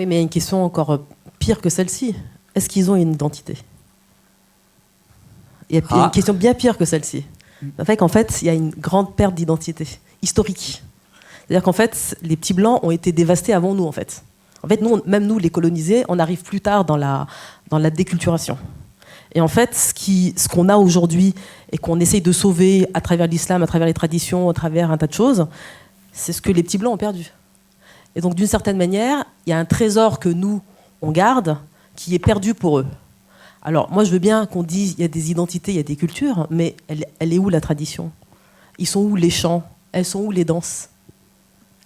Oui, mais il y a une question encore pire que celle-ci. Est-ce qu'ils ont une identité ? Il y a une question bien pire que celle-ci. En fait, il y a une grande perte d'identité historique. C'est-à-dire qu'en fait, les petits blancs ont été dévastés avant nous, en fait. En fait, même nous, les colonisés, on arrive plus tard dans la déculturation. Et en fait, ce qu'on a aujourd'hui et qu'on essaye de sauver à travers l'islam, à travers les traditions, à travers un tas de choses, c'est ce que les petits blancs ont perdu. Et donc, d'une certaine manière, il y a un trésor que nous, on garde, qui est perdu pour eux. Alors, moi, je veux bien qu'on dise qu'il y a des identités, il y a des cultures, mais elle est où la tradition ? Ils sont où les chants ? Elles sont où les danses ?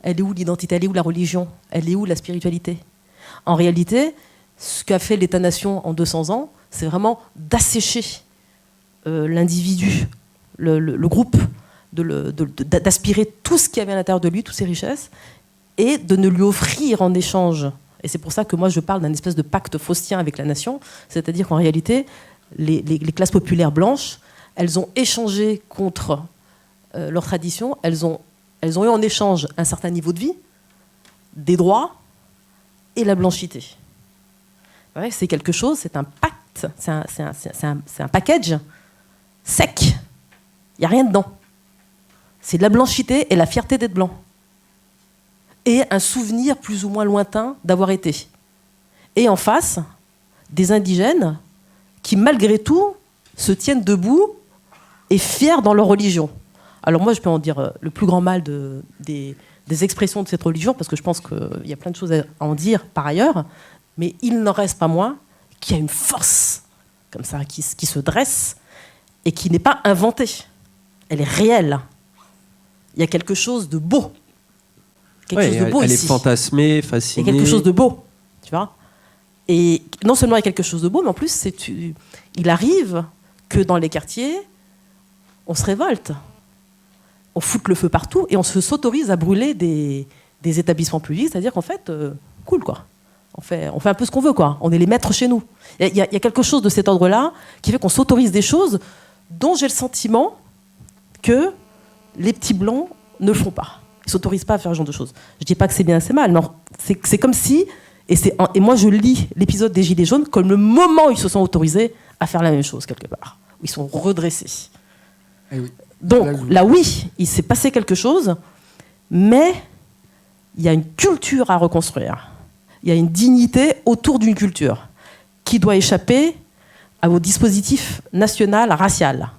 Elle est où l'identité ? Elle est où la religion ? Elle est où la spiritualité ? En réalité, ce qu'a fait l'État-nation en 200 ans, c'est vraiment d'assécher l'individu, le groupe, d'aspirer tout ce qu'il y avait à l'intérieur de lui, toutes ses richesses, et de ne lui offrir en échange. Et c'est pour ça que moi je parle d'un espèce de pacte faustien avec la nation, c'est-à-dire qu'en réalité, les classes populaires blanches, elles ont échangé contre leur tradition, elles ont eu en échange un certain niveau de vie, des droits et la blanchité. Ouais, c'est quelque chose, c'est un pacte, c'est un package sec. Il n'y a rien dedans. C'est de la blanchité et la fierté d'être blanc. Et un souvenir plus ou moins lointain d'avoir été. Et en face, des indigènes qui, malgré tout, se tiennent debout et fiers dans leur religion. Alors moi, je peux en dire le plus grand mal des expressions de cette religion, parce que je pense qu'il y a plein de choses à en dire par ailleurs, mais il n'en reste pas moins qu'il y a une force comme ça qui se dresse et qui n'est pas inventée. Elle est réelle. Il y a quelque chose de beau. Chose de beau elle ici. Est fantasmée, fascinée. Il y a quelque chose de beau, tu vois. Et non seulement il y a quelque chose de beau, mais en plus, il arrive que dans les quartiers, on se révolte. On fout le feu partout et on s'autorise à brûler des établissements publics, c'est-à-dire qu'en fait, cool, quoi. On fait un peu ce qu'on veut, quoi. On est les maîtres chez nous. Il y a quelque chose de cet ordre-là qui fait qu'on s'autorise des choses dont j'ai le sentiment que les petits blancs ne le font pas. Ils ne s'autorisent pas à faire ce genre de choses. Je ne dis pas que c'est bien, c'est mal. Non, c'est comme si... Et moi, je lis l'épisode des Gilets jaunes comme le moment où ils se sont autorisés à faire la même chose, quelque part. Où ils sont redressés. Oui. Donc, là, oui, il s'est passé quelque chose, mais il y a une culture à reconstruire. Il y a une dignité autour d'une culture qui doit échapper au dispositif national racial.